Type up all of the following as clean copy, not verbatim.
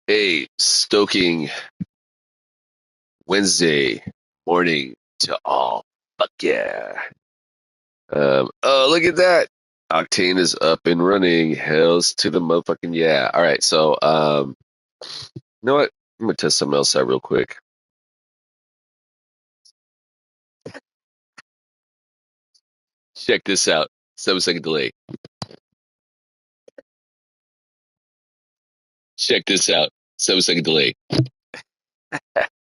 Hey, stoking Wednesday morning to all. Fuck yeah. Oh, look at that. Octane is up and running. Hells to the motherfucking yeah. All right, you know what? I'm gonna test something else out real quick. Check this out. 7 second delay. Check this out. 7 second delay.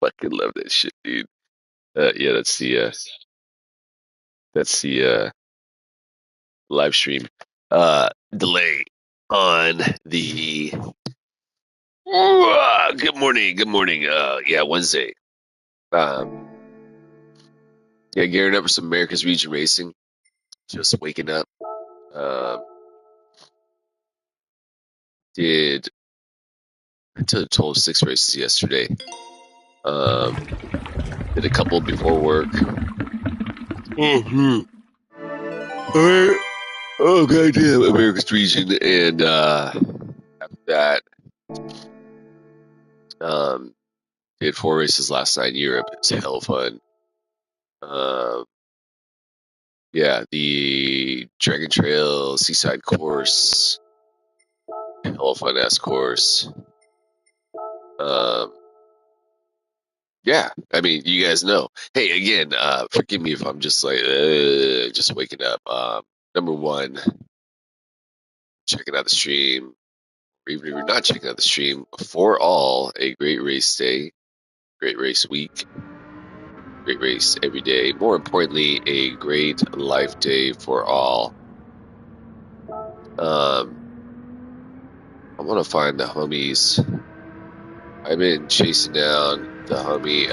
Fucking love that shit, dude. Yeah, that's the live stream delay on the good morning, good morning. Yeah, Wednesday. Um, yeah, gearing up for some America's Region Racing. Just waking up. Um, did I did a total of 6 races yesterday. Um, did a couple before work. Mm-hmm. Oh goddamn, America's Region, and after that, um, did 4 races last night in Europe. It was hell of fun. Um, yeah, the Dragon Trail Seaside course, hell of fun ass course. Um, yeah, I mean, you guys know. Hey, again, forgive me if I'm just like just waking up. Number one, checking out the stream, or even if you're not checking out the stream, for all a great race day, great race week, great race every day. More importantly, a great life day for all. I want to find the homies. I've been chasing down the homie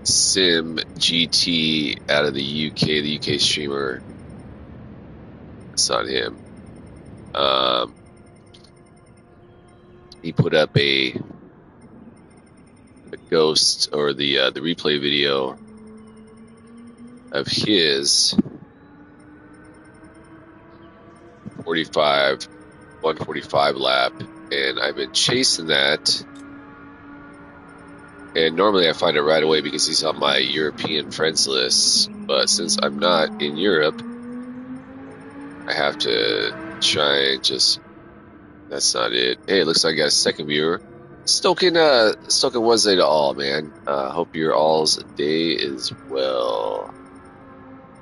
Sim GT out of the UK streamer. It's not him. He put up a ghost or the replay video of his 145 lap, and I've been chasing that. And normally I find it right away because he's on my European friends list. But since I'm not in Europe, I have to try and just. That's not it. Hey, it looks like I got a second viewer. Stoking Wednesday to all, man. Hope your all's day is well.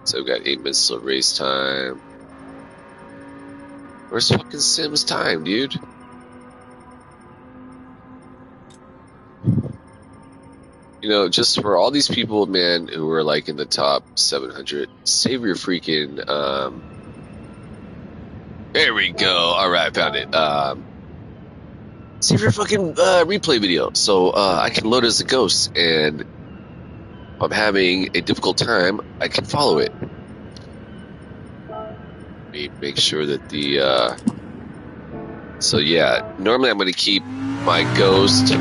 So we've got 8 minutes till race time. Where's fucking Sim's time, dude? You know, just for all these people, man, who are like in the top 700, save your freaking. There we go. All right, found it. Save your fucking replay video so I can load as a ghost, and if I'm having a difficult time, I can follow it. Let me make sure that the. So yeah, normally I'm going to keep my ghost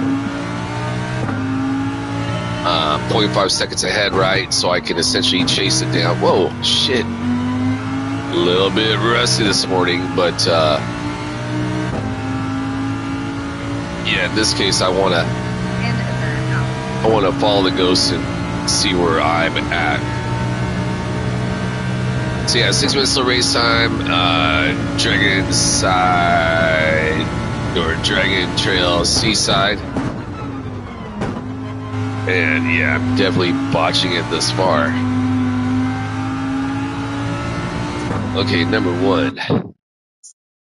0.5 seconds ahead, right? So I can essentially chase it down. Whoa, shit. A little bit rusty this morning, but yeah, in this case, I want to follow the ghost and see where I'm at. So yeah, 6 minutes till race time. Dragon side or Dragon Trail Seaside. And yeah, I'm definitely botching it this far. Okay, number one.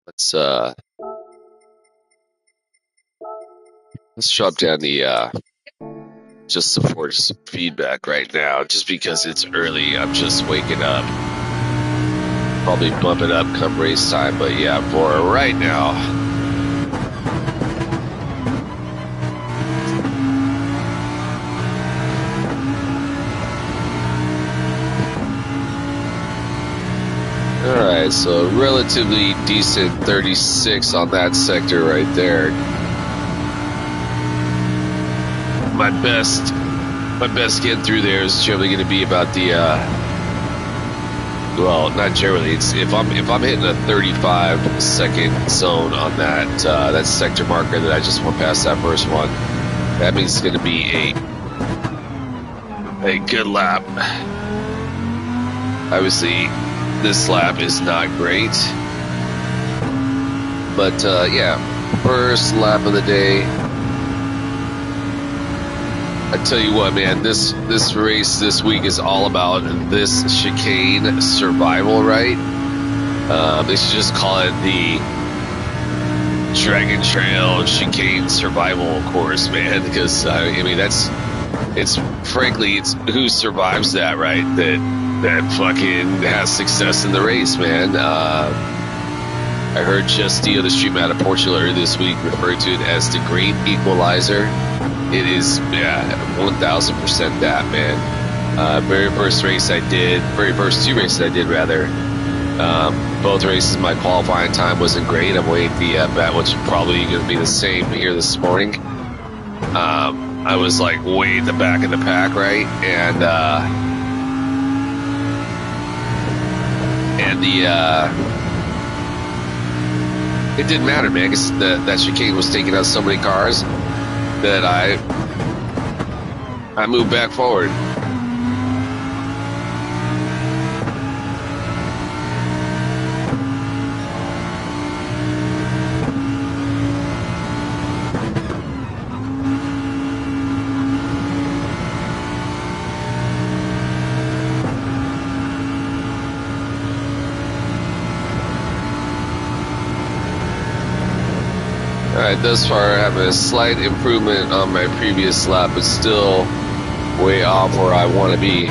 Let's drop down the just some force feedback right now, just because it's early. I'm just waking up. Probably bump it up come race time, but yeah, for right now. Alright, so relatively decent 36 on that sector right there. My best get through there is generally going to be about the Well, not generally. It's if I'm hitting a 35-second zone on that sector marker that I just went past that first one, that means it's going to be a good lap. Obviously, this lap is not great, but yeah, first lap of the day. I tell you what, man, this race this week is all about this chicane survival, right? They should just call it the Dragon Trail Chicane Survival Course, man, because I mean it's who survives that, right? That fucking has success in the race, man. I heard Justio, the stream out of Portugal earlier this week, referred to it as the Great Equalizer. It is, yeah, 1000% that, man. Very first two races I did, rather. Both races, my qualifying time wasn't great. I'm waiting the bet, which is probably going to be the same here this morning. I was like way in the back of the pack, right? And it didn't matter, man, because that chicane was taking out so many cars that I moved back forward. Alright, thus far I have a slight improvement on my previous lap, but still way off where I want to be.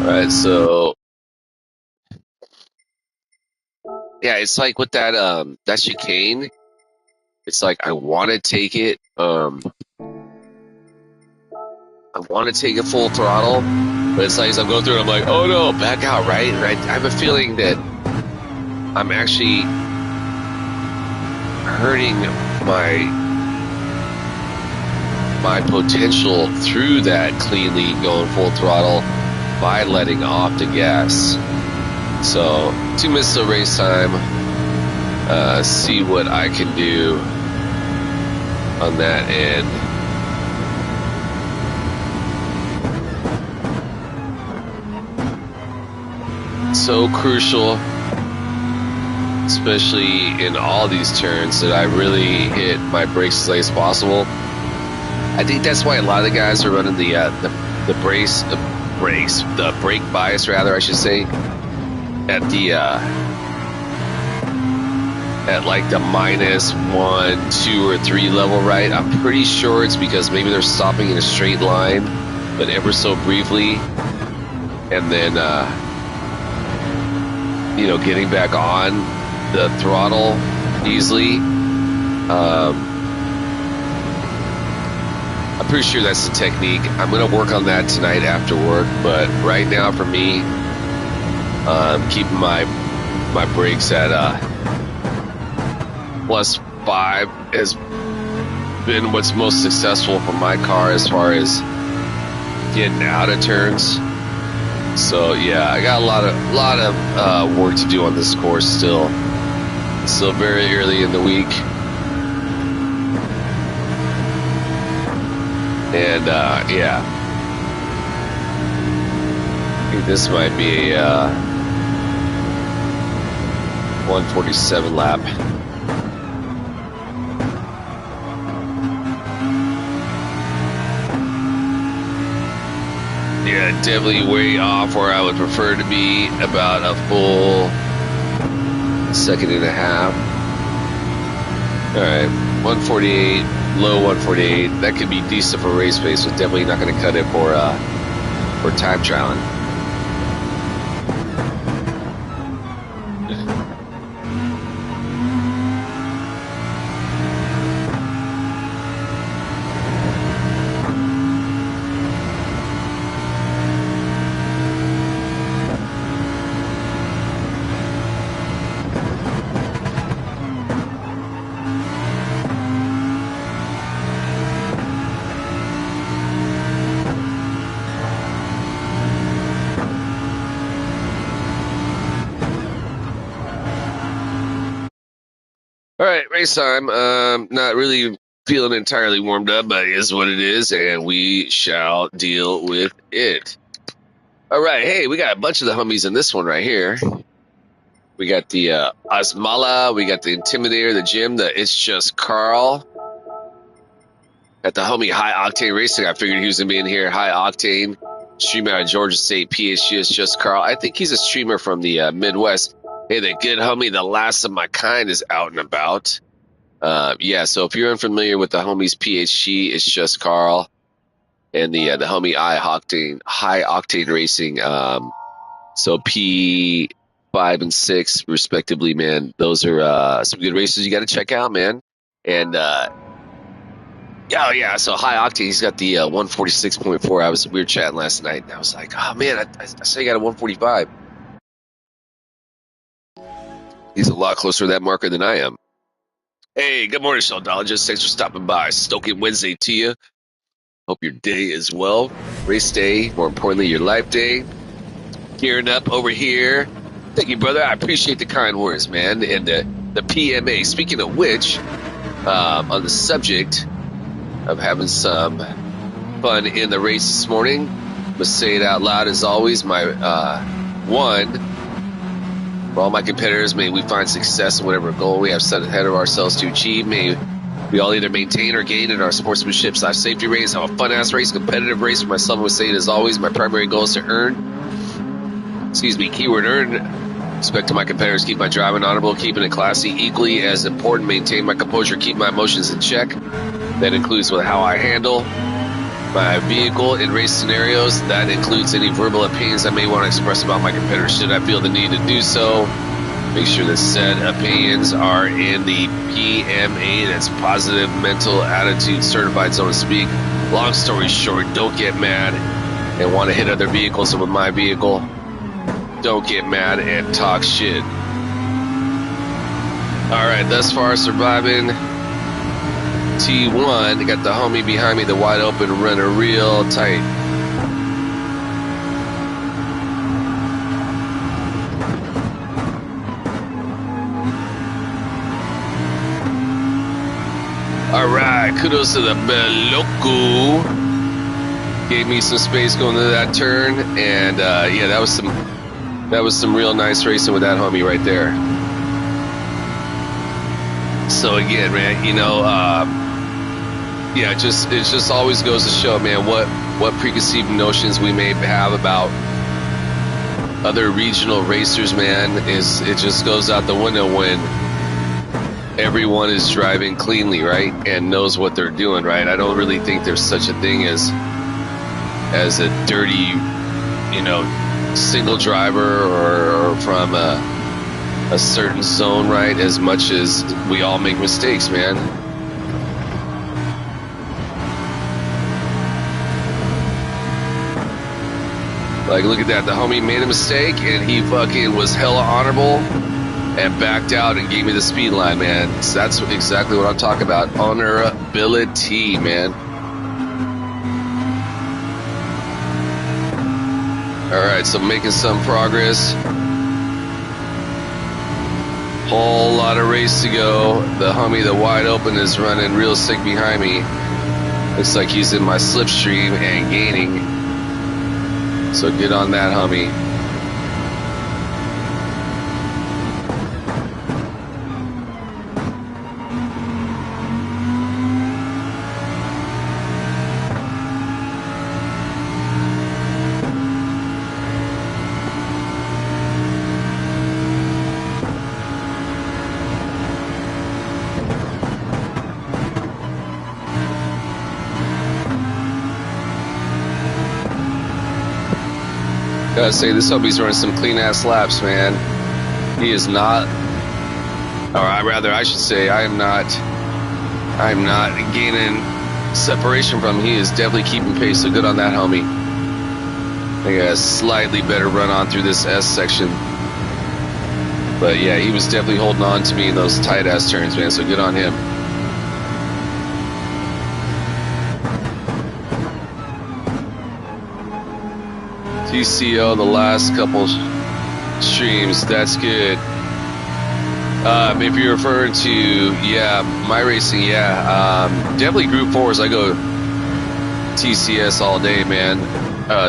Alright, so yeah, it's like with that chicane, it's like I want to take it full throttle, but it's like as I'm going through it, I'm like, oh no, back out, right? I have a feeling that I'm actually hurting my potential through that cleanly going full throttle by letting off the gas. So 2 minutes of race time. See what I can do on that end. So crucial, especially in all these turns, that I really hit my brakes as late as possible. I think that's why a lot of the guys are running the brake bias, rather, I should say, at like the -1, 2, or 3 level, right? I'm pretty sure it's because maybe they're stopping in a straight line, but ever so briefly, and then getting back on the throttle easily. I'm pretty sure that's the technique. I'm gonna work on that tonight after work, but right now for me, keeping my brakes at +5 has been what's most successful for my car as far as getting out of turns. So yeah, I got a lot of work to do on this course still. It's still very early in the week, and yeah, I think this might be a 147 lap. Yeah, definitely way off where I would prefer to be, about a full 1.5 seconds. Alright, 148, low 148. That could be decent for race pace, but definitely not going to cut it for time trialing. All right, race time. Not really feeling entirely warmed up, but it is what it is, and we shall deal with it. All right, hey, we got a bunch of the homies in this one right here. We got the Osmala, we got the Intimidator, the Jim, the It's Just Carl. Got the homie High Octane Racing. I figured he was going to be in here. High Octane, streamer out of Georgia State, PhD. It's Just Carl. I think he's a streamer from the Midwest. Hey, the good homie, the last of my kind, is out and about. Yeah, so if you're unfamiliar with the homies PhD, It's Just Carl, and the homie High Octane Racing. So P5 and 6 respectively, man. Those are some good races you got to check out, man. And yeah. So High Octane, he's got the 146.4. We were chatting last night, and I was like, oh man, I say you got a 145. He's a lot closer to that marker than I am. Hey, good morning, Sheldologist. Thanks for stopping by. Stoking Wednesday to you. Hope your day is well. Race day, more importantly, your life day. Gearing up over here. Thank you, brother. I appreciate the kind words, man. And the PMA. Speaking of which, on the subject of having some fun in the race this morning, I'm gonna say it out loud as always. My one, for all my competitors, may we find success in whatever goal we have set ahead of ourselves to achieve. May we all either maintain or gain in our sportsmanship / safety race, have a fun-ass race, competitive race. For myself, I would say it as always, my primary goal is to keyword earn. Respect to my competitors, keep my driving honorable, keeping it classy. Equally as important, maintain my composure, keep my emotions in check. That includes with how I handle my vehicle in race scenarios. That includes any verbal opinions I may want to express about my competitors should I feel the need to do so. Make sure that said opinions are in the PMA, that's positive mental attitude certified, so to speak. Long story short, don't get mad and want to hit other vehicles, and with my vehicle, don't get mad and talk shit. Alright, thus far surviving T1. Got the homie behind me, the wide open runner, real tight. Alright, kudos to the Beloku. Gave me some space going to that turn, and yeah, that was some real nice racing with that homie right there. So again, man, you know, yeah, it just always goes to show, man, what preconceived notions we may have about other regional racers, man. It just goes out the window when everyone is driving cleanly, right, and knows what they're doing, right? I don't really think there's such a thing as a dirty, you know, single driver or from a certain zone, right? As much as we all make mistakes, man. Like, look at that. The homie made a mistake, and he fucking was hella honorable and backed out and gave me the speed line, man. So that's exactly what I'm talking about. Honorability, man. Alright, so making some progress. Whole lot of race to go. The homie, the wide open, is running real sick behind me. Looks like he's in my slipstream and gaining. So get on that, homie. Gotta say, this homie's running some clean ass laps, man. He is not, or I should say, I am not gaining separation from him. He is definitely keeping pace, so good on that homie. I got a slightly better run on through this S section. But yeah, he was definitely holding on to me in those tight ass turns, man, so good on him. TCO the last couple streams, that's good. If you're referring to, yeah, my racing, yeah, definitely Group 4s. I go TCS all day, man.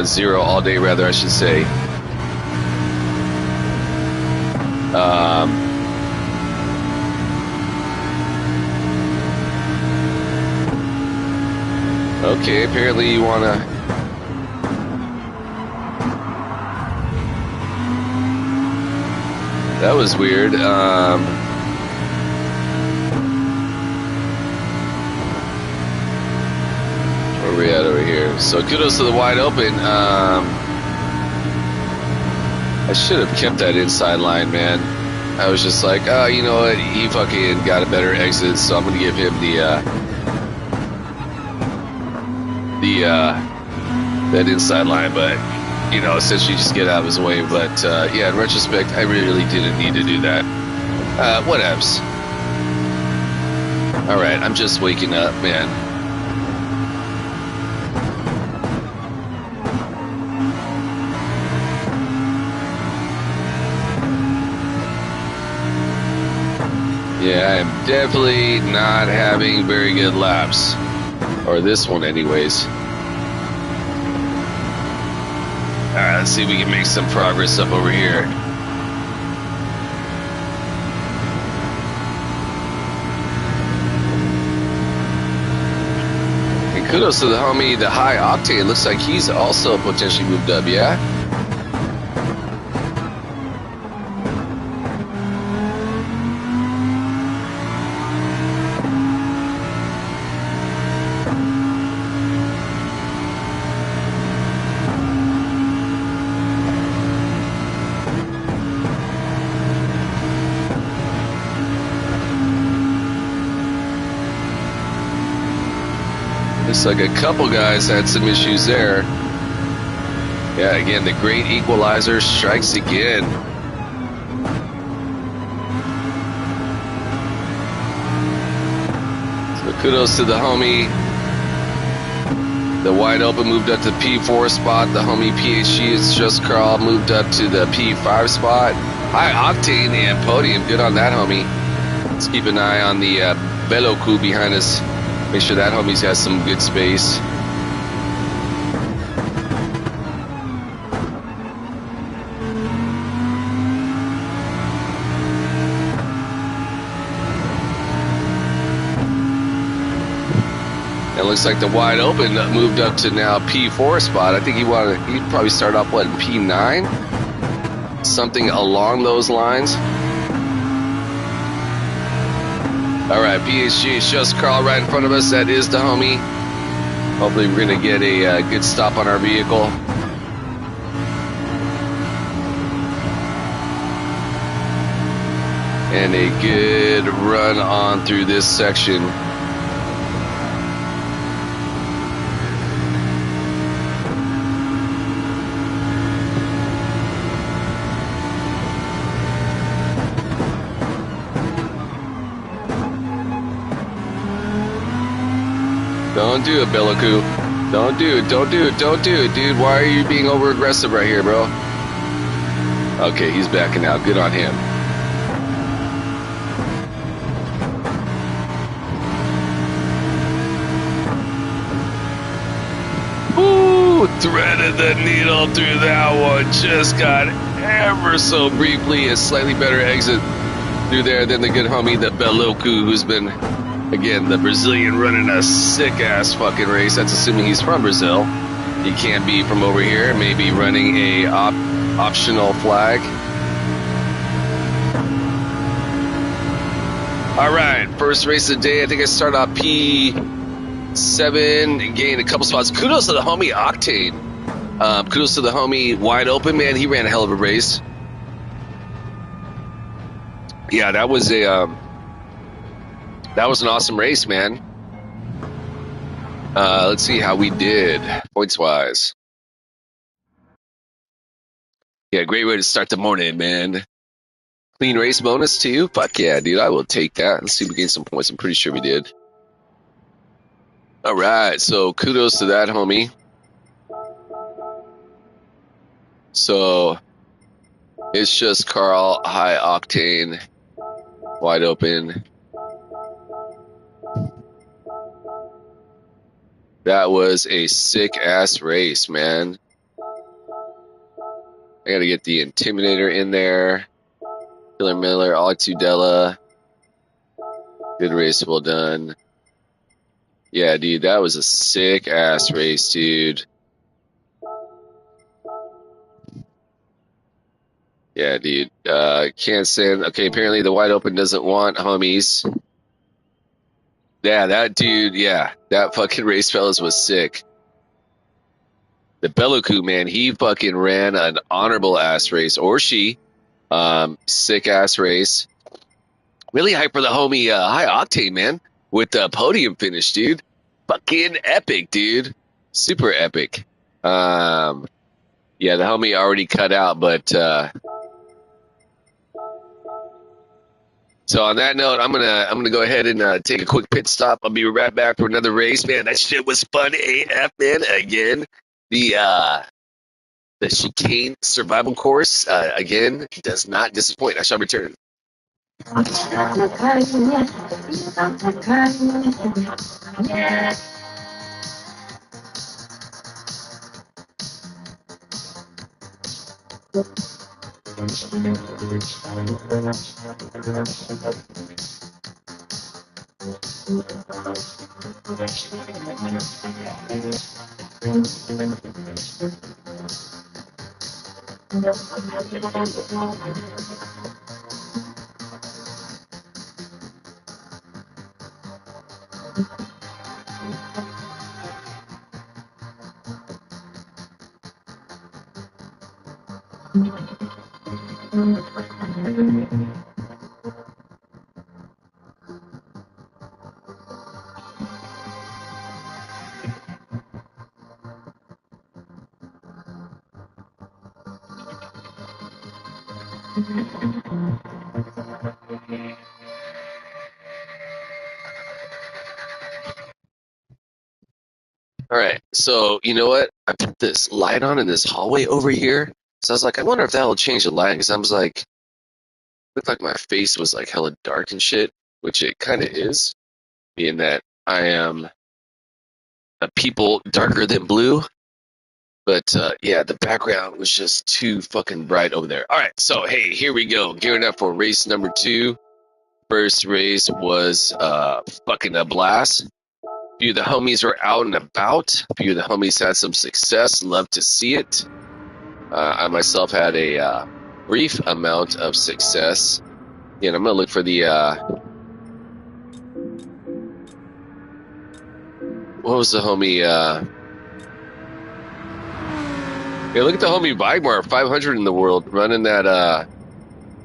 Zero all day, rather, I should say. Okay, apparently you want to... That was weird. Where are we at over here? So kudos to the wide open. I should have kept that inside line, man. I was just like, oh, you know what? He fucking got a better exit, so I'm going to give him that inside line. But, you know, essentially just get out of his way. But, yeah, in retrospect, I really didn't need to do that. Whatevs. All right, I'm just waking up, man. Yeah, I'm definitely not having very good laps. Or this one anyways. Alright, let's see if we can make some progress up over here. And kudos to the homie, the high octane. Looks like he's also potentially moved up, yeah? Looks like a couple guys had some issues there. Yeah, again, the great equalizer strikes again. So kudos to the homie. The wide open moved up to P4 spot. The homie PhD is just Carl moved up to the P5 spot. High octane and podium. Good on that homie. Let's keep an eye on the Beloku behind us. Make sure that homie's got some good space. It looks like the wide open moved up to now P4 spot. I think he'd probably start off, what, in P9? Something along those lines. All right, PhD is just Carl right in front of us. That is the homie. Hopefully we're going to get a good stop on our vehicle. And a good run on through this section. Don't do it, Beloku. Don't do it, don't do it, don't do it, dude. Why are you being over aggressive right here, bro? Okay, he's backing out. Good on him. Ooh, threaded the needle through that one. Just got ever so briefly a slightly better exit through there than the good homie, the Beloku, who's been, again, the Brazilian running a sick-ass fucking race. That's assuming he's from Brazil. He can't be from over here. Maybe running a optional flag. All right, first race of the day. I think I started off P7 and gained a couple spots. Kudos to the homie Octane. Kudos to the homie Wide Open, man. He ran a hell of a race. Yeah, that was an awesome race, man. Let's see how we did points-wise. Yeah, great way to start the morning, man. Clean race bonus too? Fuck yeah, dude. I will take that. Let's see if we gain some points. I'm pretty sure we did. All right, so kudos to that, homie. So it's just Carl, high octane, Wide open. That was a sick ass race, man. I gotta get the Intimidator in there. Killer Miller, Tudela. Good race, well done. Yeah, dude, that was a sick ass race, dude. Yeah, dude. Can't stand. Okay, apparently the wide open doesn't want homies. Yeah, that dude. Yeah, that fucking race, fellas, was sick. The Beluku, man, he fucking ran an honorable ass race, or she. Sick ass race. Really hype for the homie High Octane, man, with the podium finish, dude. Fucking epic, dude. Super epic. Yeah, the homie already cut out, but so on that note, I'm gonna go ahead and take a quick pit stop. I'll be right back for another race, man. That shit was fun AF, man. Again, the chicane survival course again does not disappoint. I shall return. All right, so you know what? I put this light on in this hallway over here. So I was like, I wonder if that'll change the lighting. Because I was like, looked like my face was like hella dark and shit, which it kind of is, being that I am a people darker than blue. But yeah, the background was just too fucking bright over there. All right, so hey, here we go. Gearing up for race number 2. First race was fucking a blast. A few of the homies were out and about. A few of the homies had some success. Love to see it. I myself had a brief amount of success. And I'm going to look for the... what was the homie... yeah, look at the homie Vigmar, 500 in the world, running that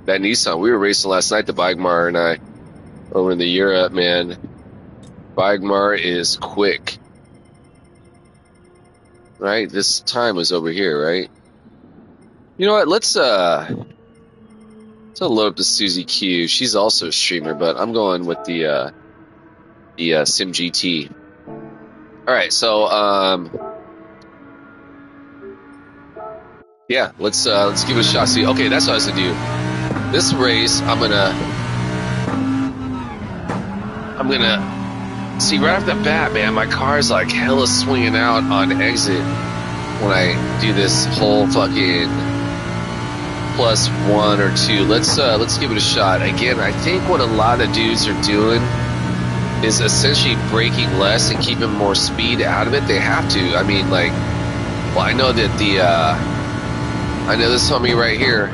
Nissan. We were racing last night, the Vigmar and I, over in the Europe, man. Vigmar is quick. Right? This time was over here, right? You know what? Let's load up the Susie Q. She's also a streamer, but I'm going with the Sim GT. All right, so yeah, let's give it a shot. See, okay, that's what I was gonna do. This race, I'm gonna see right off the bat, man. My car's like hella swinging out on exit when I do this whole fucking +1 or 2. Let's give it a shot. Again, I think what a lot of dudes are doing is essentially braking less and keeping more speed out of it. They have to. I mean, like, well, I know that I know this homie right here.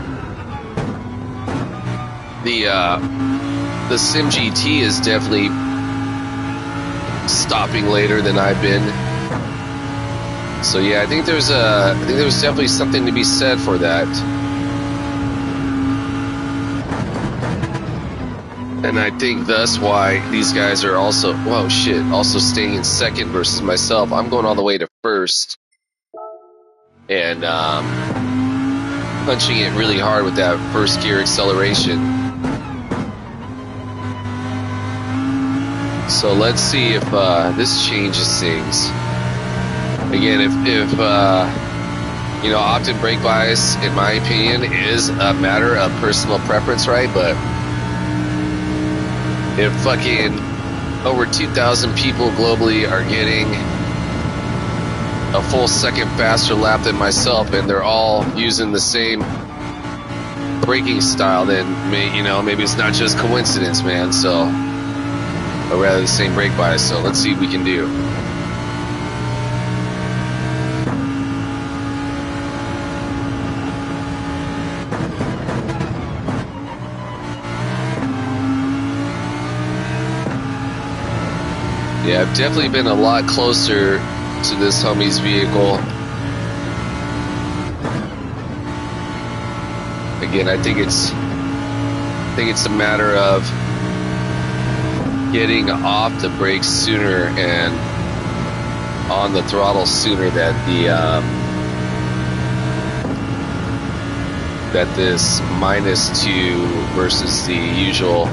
The Sim GT is definitely stopping later than I've been. So yeah, I think there's definitely something to be said for that. And I think that's why these guys are also, whoa, shit, also staying in second versus myself. I'm going all the way to first. And punching it really hard with that first gear acceleration. So let's see if this changes things. Again, if you know, often brake bias, in my opinion, is a matter of personal preference, right? But if fucking over 2,000 people globally are getting a full second faster lap than myself, and they're all using the same braking style, then maybe it's not just coincidence, man. So, or rather, the same brake bias. So let's see what we can do. Yeah, I've definitely been a lot closer to this homie's vehicle. Again, I think it's a matter of getting off the brakes sooner and on the throttle sooner that this -2 versus the usual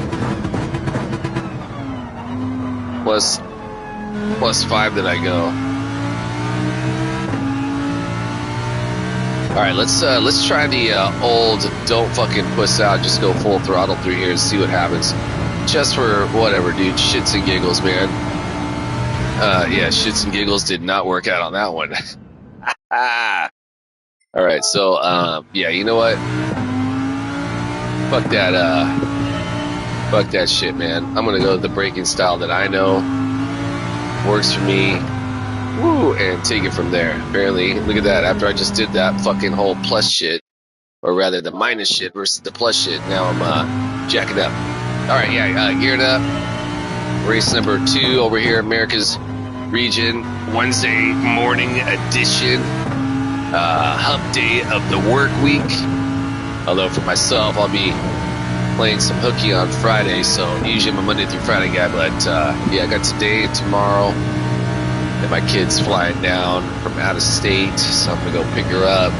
+5 that I go. All right, let's try the old don't fucking puss out, just go full throttle through here and see what happens. Just for whatever, dude, shits and giggles, man. Yeah, shits and giggles did not work out on that one. All right, so yeah, you know what? Fuck that shit, man. I'm gonna go with the braking style that I know works for me. Woo, and take it from there. Apparently, look at that. After I just did that fucking whole plus shit, or rather the minus shit versus the plus shit, now I'm jacking up. All right, yeah, geared up. Race number 2 over here, America's Region, Wednesday morning edition. Hump day of the work week. Although for myself, I'll be playing some hooky on Friday, so usually I'm a Monday through Friday guy, but yeah, I got today and tomorrow. And my kid's flying down from out of state, so I'm gonna go pick her up,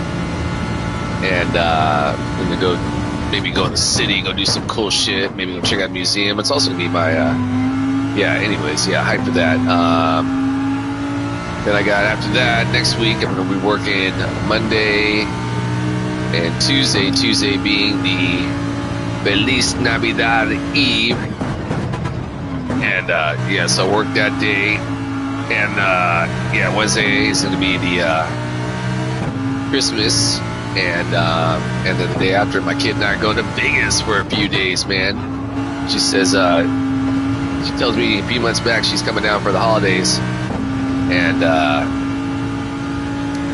and I'm gonna maybe go in the city, go do some cool shit, maybe go check out a museum. It's also gonna be my hype for that. Then I got, after that, next week I'm gonna be working Monday and Tuesday being the Feliz Navidad Eve, and so I work that day. And Wednesday is going to be the Christmas, and then the day after, my kid and I are going to Vegas for a few days, man. She says, she tells me a few months back she's coming down for the holidays, and I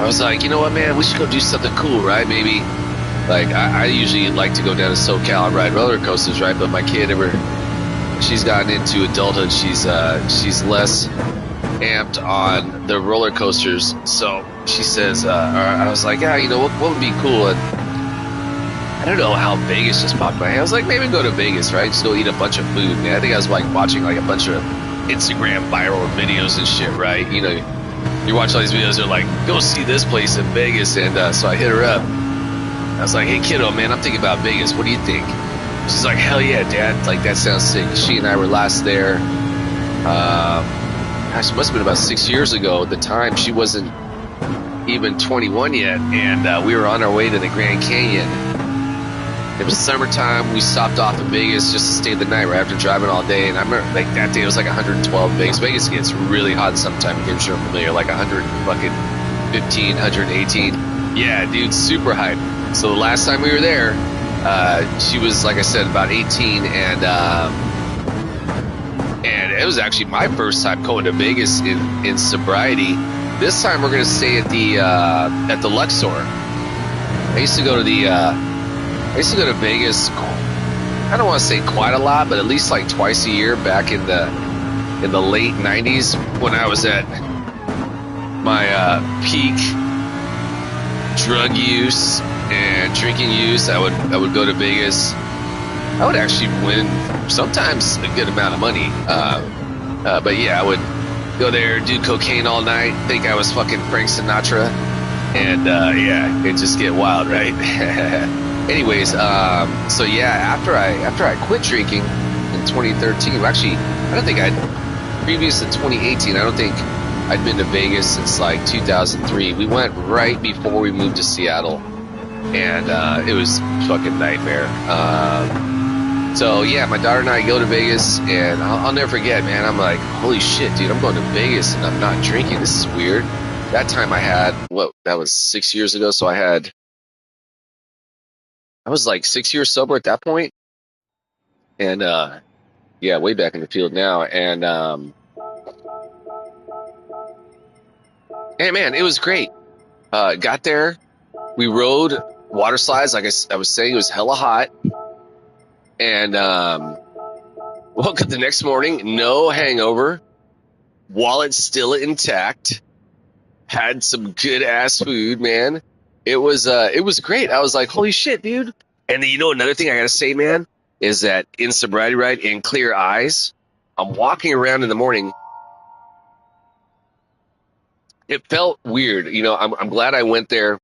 was like, you know what, man, we should go do something cool, right? Maybe, like, I usually like to go down to SoCal and ride roller coasters, right? But my kid, she's gotten into adulthood, she's less amped on the roller coasters, so she says, I was like, yeah, you know, what would be cool? And I don't know how Vegas just popped in my head. I was like, maybe go to Vegas, right? Just go eat a bunch of food, man. I think I was like watching like a bunch of Instagram viral videos and shit, right? You know, you watch all these videos, they're like, go see this place in Vegas, and so I hit her up. I was like, hey kiddo, man, I'm thinking about Vegas, what do you think? She's like, hell yeah, dad, like that sounds sick. She and I were last there, gosh, it must have been about 6 years ago. At the time, she wasn't even 21 yet, and we were on our way to the Grand Canyon. It was summertime. We stopped off in Vegas just to stay the night right after driving all day. And I remember, like, that day it was like 112 in Vegas. Vegas gets really hot sometime. I'm sure I'm familiar, like 115, 118. Yeah, dude, super hype. So the last time we were there, she was, like I said, about 18, and it was actually my first time going to Vegas in sobriety. This time we're gonna stay at the Luxor. I used to go to Vegas. I don't want to say quite a lot, but at least like twice a year back in the late '90s when I was at my peak drug use and drinking use. I would go to Vegas. I would actually win sometimes a good amount of money. But yeah, I would go there, do cocaine all night, think I was fucking Frank Sinatra, and yeah, it just get wild, right? Anyways, so yeah, after I quit drinking in 2013, actually, I don't think previous to 2018, I don't think I'd been to Vegas since like 2003. We went right before we moved to Seattle, and it was fucking nightmare. So yeah, my daughter and I go to Vegas, and I'll never forget, man. I'm like, holy shit, dude, I'm going to Vegas and I'm not drinking. This is weird. That time I had that was 6 years ago. So I was like 6 years sober at that point, and yeah, way back in the field now. And man, it was great. Got there, we rode water slides. Like I was saying, it was hella hot, and woke up the next morning, no hangover, wallet still intact. Had some good ass food, man. It was great. I was like, holy shit, dude. And then, another thing I gotta say, man, is that in sobriety, right, in clear eyes, I'm walking around in the morning. It felt weird. I'm glad I went there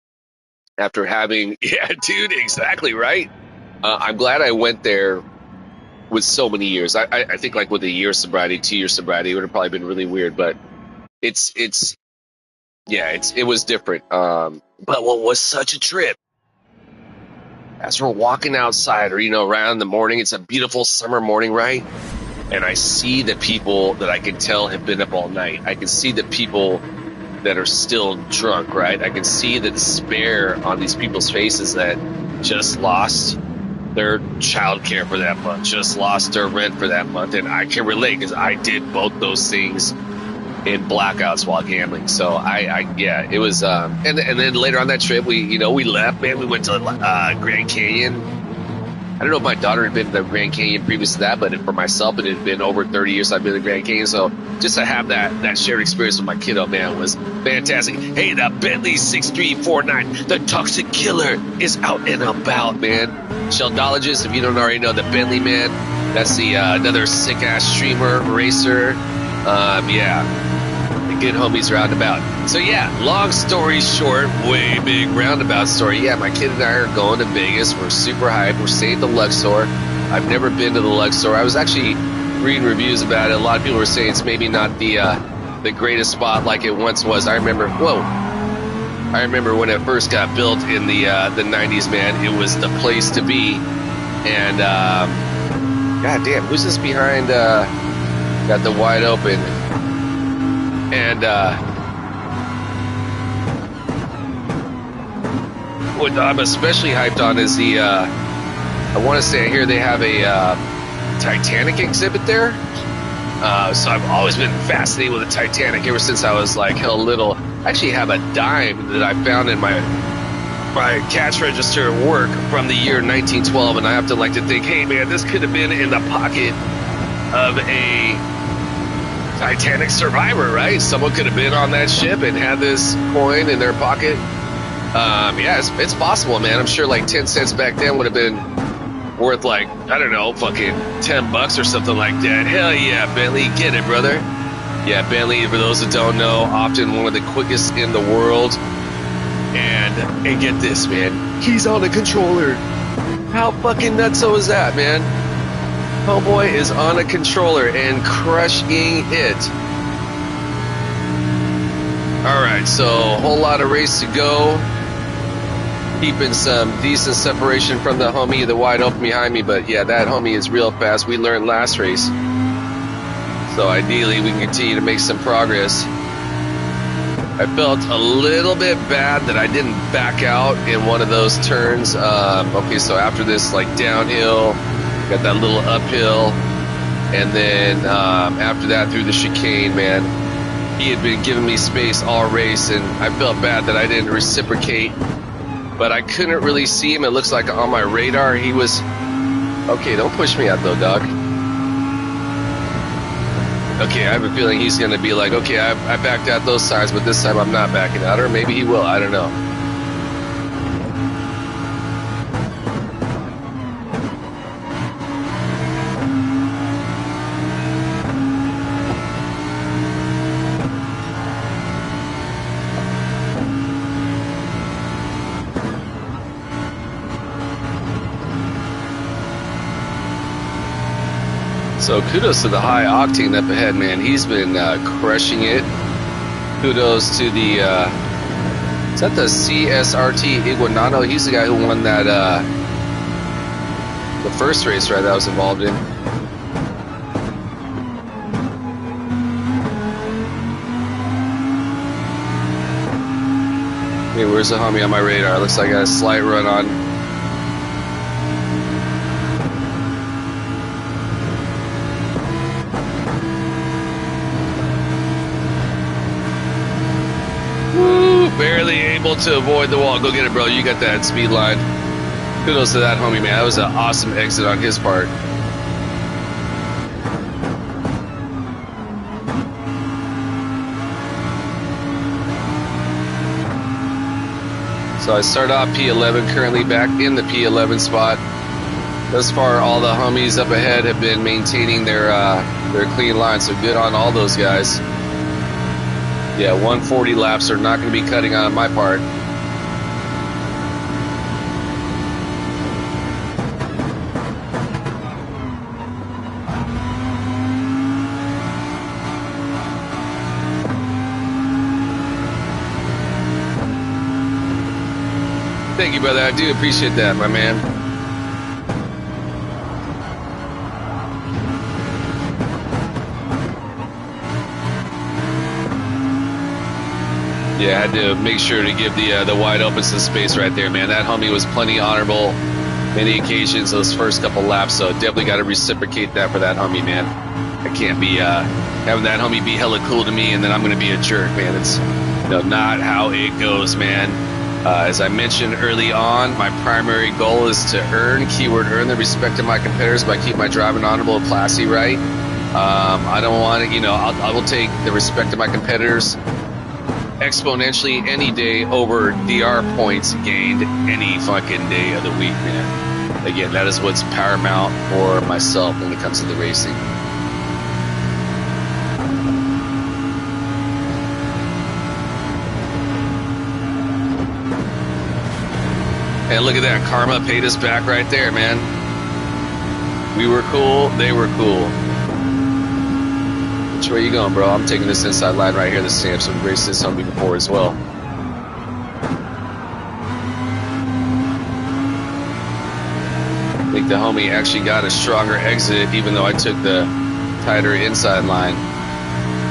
after having, yeah, dude, exactly right. I'm glad I went there with so many years. I think like with a year of sobriety, 2 years sobriety, it would have probably been really weird, but it was different. But what was such a trip, as we're walking outside or, around the morning, it's a beautiful summer morning, right? And I see the people that I can tell have been up all night. I can see the people that are still drunk, right? I can see the despair on these people's faces that just lost their childcare for that month, just lost their rent for that month. And I can relate because I did both those things in blackouts while gambling. So it was, and then later on that trip, we left, man. We went to Grand Canyon. I don't know if my daughter had been to the Grand Canyon previous to that, but for myself, it had been over 30 years I've been to the Grand Canyon. So just to have that shared experience with my kiddo, man, was fantastic. Hey, the Bentley 6349, the Toxic Killer, is out and about, man. Sheldologist, if you don't already know, the Bentley, man, that's the another sick-ass streamer, racer. The good homies roundabout. So yeah, long story short, way big roundabout story. Yeah, my kid and I are going to Vegas. We're super hyped. We're staying at the Luxor. I've never been to the Luxor. I was actually reading reviews about it. A lot of people were saying it's maybe not the greatest spot like it once was. I remember when it first got built in the 90s, man. It was the place to be. And god damn, who's this behind? Got the wide open. And what I'm especially hyped on is I want to say here they have a Titanic exhibit there. So I've always been fascinated with the Titanic ever since I was like hell little. I actually have a dime that I found in my cash register at work from the year 1912, and I have to think, hey man, this could have been in the pocket of a Titanic survivor, right? Someone could have been on that ship and had this coin in their pocket. It's possible, man. I'm sure like 10 cents back then would have been worth like, I don't know, fucking $10 or something like that. Hell yeah, Bentley, get it, brother. Yeah, Bentley, for those that don't know, often one of the quickest in the world. And get this, man, he's on a controller. How fucking nutso is that, man? Homeboy is on a controller and crushing it. Alright, so a whole lot of race to go. Keeping some decent separation from the homie, the wide open behind me, but yeah, that homie is real fast. We learned last race. So ideally we can continue to make some progress. I felt a little bit bad that I didn't back out in one of those turns. Okay, so after this downhill, got that little uphill, and then after that through the chicane, man, he had been giving me space all race, and I felt bad that I didn't reciprocate, but I couldn't really see him. It looks like on my radar he was okay. Don't push me out though, dog. Okay, I have a feeling he's gonna be like, okay, I backed out those signs, but this time I'm not backing out, or maybe he will, I don't know. So kudos to the high octane up ahead, man. He's been crushing it. Kudos to the is that the CSRT Iguanano? He's the guy who won that The first race, right, that I was involved in. Hey, where's the homie on my radar? Looks like I got a slight run on. Woo! Barely able to avoid the wall. Go get it, bro. You got that speed line. Kudos to that homie, man. That was an awesome exit on his part. So I started off P11, currently back in the P11 spot. Thus far, all the homies up ahead have been maintaining their clean line, so good on all those guys. Yeah, 140 laps are not going to be cutting on my part. Thank you, brother. I do appreciate that, my man. Yeah, I had to make sure to give the wide open some space right there, man. That homie was plenty honorable many occasions those first couple laps, so definitely got to reciprocate that for that homie, man. I can't be having that homie be hella cool to me and then I'm going to be a jerk, man. It's not how it goes, man. As I mentioned early on, my primary goal is to earn the respect of my competitors by keeping my driving honorable and classy, right? I don't want to, I will take the respect of my competitors exponentially any day over DR points gained any fucking day of the week, man. Again, that is what's paramount for myself when it comes to the racing. And look at that, karma paid us back right there, man. We were cool, they were cool. Which way you going, bro? I'm taking this inside line right here, the stamp, so we raced this homie before as well. I think the homie actually got a stronger exit, even though I took the tighter inside line.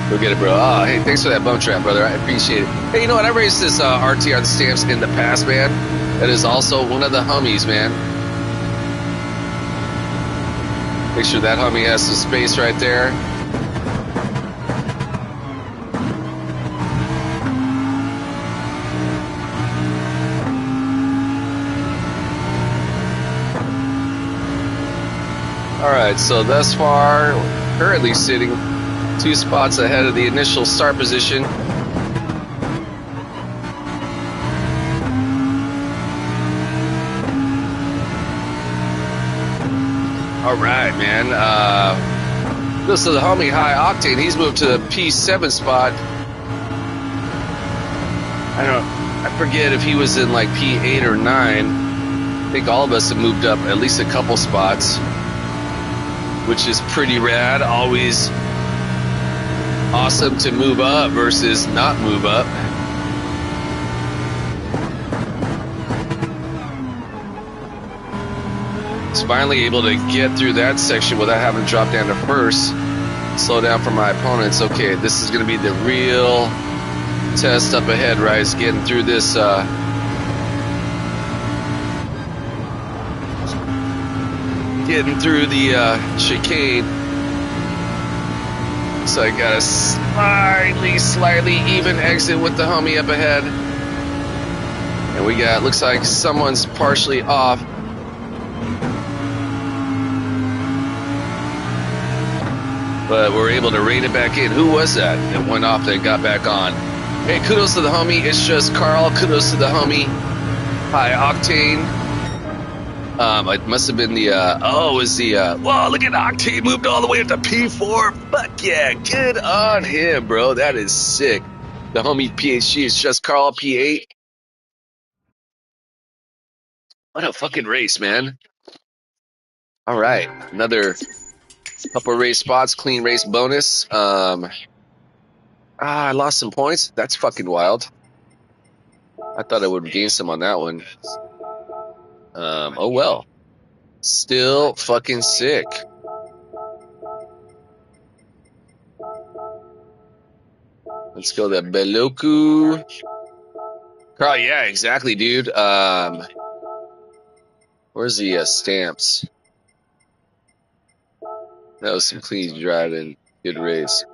Go get it, bro. Oh, hey, thanks for that bump trap, brother. I appreciate it. Hey, you know what? I raced this RTR stamps in the past, man. That is also one of the homies, man. Make sure that homie has some space right there. All right, so thus far, currently sitting 2 spots ahead of the initial start position. All right, man. This is the homie High Octane. He's moved to the P7 spot. I forget if he was in like P8 or 9. I think all of us have moved up at least a couple spots, which is pretty rad. Always awesome to move up versus not move up. Finally able to get through that section without having to drop down to first. Slow down for my opponents. Okay, this is going to be the real test up ahead, right? Is getting through this chicane. So I got a slightly even exit with the homie up ahead. And we got, looks like someone's partially off. But we're able to rein it back in. Who was that that went off that got back on? Hey, kudos to the homie. It's just Carl. Kudos to the homie. High Octane. It must have been the, whoa, look at Octane moved all the way up to P4. Fuck yeah, good on him, bro. That is sick. The homie PhD is just Carl P8. What a fucking race, man. All right, another couple race spots, clean race bonus. I lost some points. That's fucking wild. I thought I would gain some on that one. Oh well. Still fucking sick. Let's go to Beloku. Carl, yeah, exactly, dude. Where's the stamps? That was some clean driving. Good race.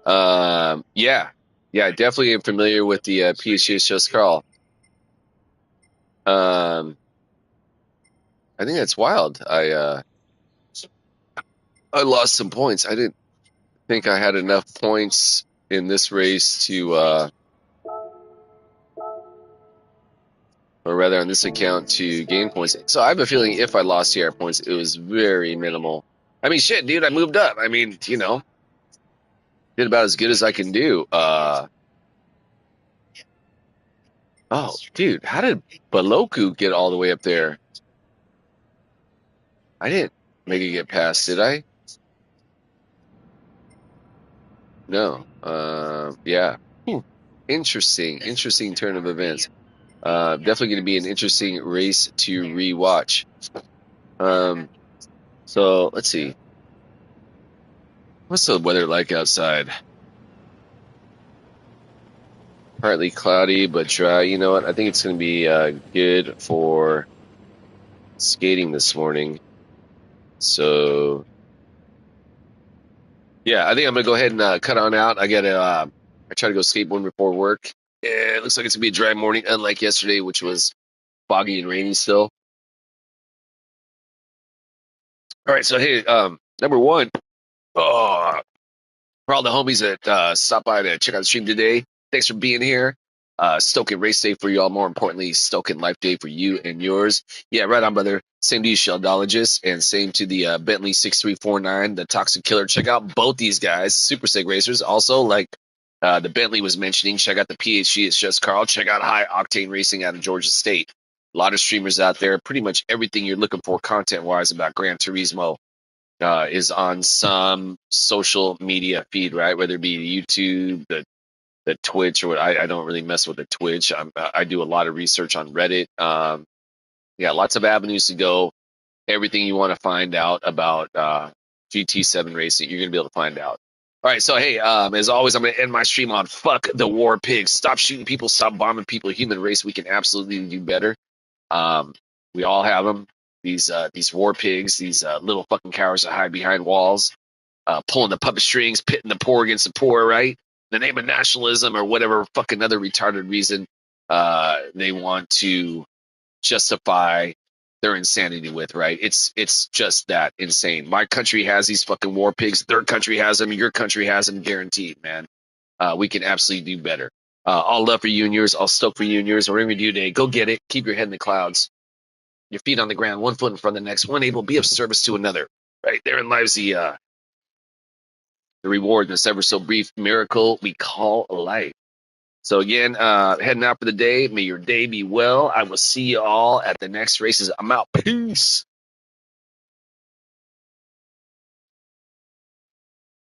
Yeah. Yeah, I definitely am familiar with the PHA shows, Carl. I think that's wild. I lost some points. I didn't think I had enough points in this race to or rather on this account to gain points. So I have a feeling if I lost TR points, it was very minimal. I mean, shit, dude, I moved up. I mean, did about as good as I can do. Oh, dude, how did Baloku get all the way up there? I didn't make it get past, did I? No. Yeah. Interesting turn of events. Definitely going to be an interesting race to rewatch. So let's see. What's the weather like outside? Partly cloudy, but dry. You know what? I think it's going to be good for skating this morning. So, yeah, I think I'm going to go ahead and cut on out. I try to go skateboarding before work. Yeah, it looks like it's going to be a dry morning, unlike yesterday, which was foggy and rainy still. All right, so hey, number one, oh, for all the homies that stopped by to check out the stream today, thanks for being here. Stoking race day for y'all. More importantly, Stoking life day for you and yours. Yeah, right on, brother. Same to you, Sheldologist, and same to the Bentley 6349, the Toxic Killer. Check out both these guys, super sick racers. Also, like the Bentley was mentioning, check out the PhD. It's just Carl. Check out High Octane Racing out of Georgia State. A lot of streamers out there. Pretty much everything you're looking for content wise about Gran Turismo is on some social media feed, right? Whether it be YouTube, the Twitch, or what. I don't really mess with the Twitch. I do a lot of research on Reddit. Yeah, lots of avenues to go. Everything you want to find out about GT7 racing, you're gonna be able to find out. All right, so hey, as always, I'm gonna end my stream on fuck the war pigs. Stop shooting people, stop bombing people. Human race, we can absolutely do better. Um, we all have them. These war pigs, these little fucking cowards that hide behind walls, pulling the puppet strings, pitting the poor against the poor, right? In the name of nationalism or whatever fucking other retarded reason they want to justify their insanity with, right? It's just that insane. My country has these fucking war pigs. Their country has them. Your country has them, guaranteed, man. We can absolutely do better. All love for you and yours. All stoked for you and yours. Whatever you do today, go get it. Keep your head in the clouds. Your feet on the ground, one foot in front of the next, one able to be of service to another. Right therein lies the reward, this ever so brief miracle we call life. So again, heading out for the day. May your day be well. I will see you all at the next races. I'm out. Peace.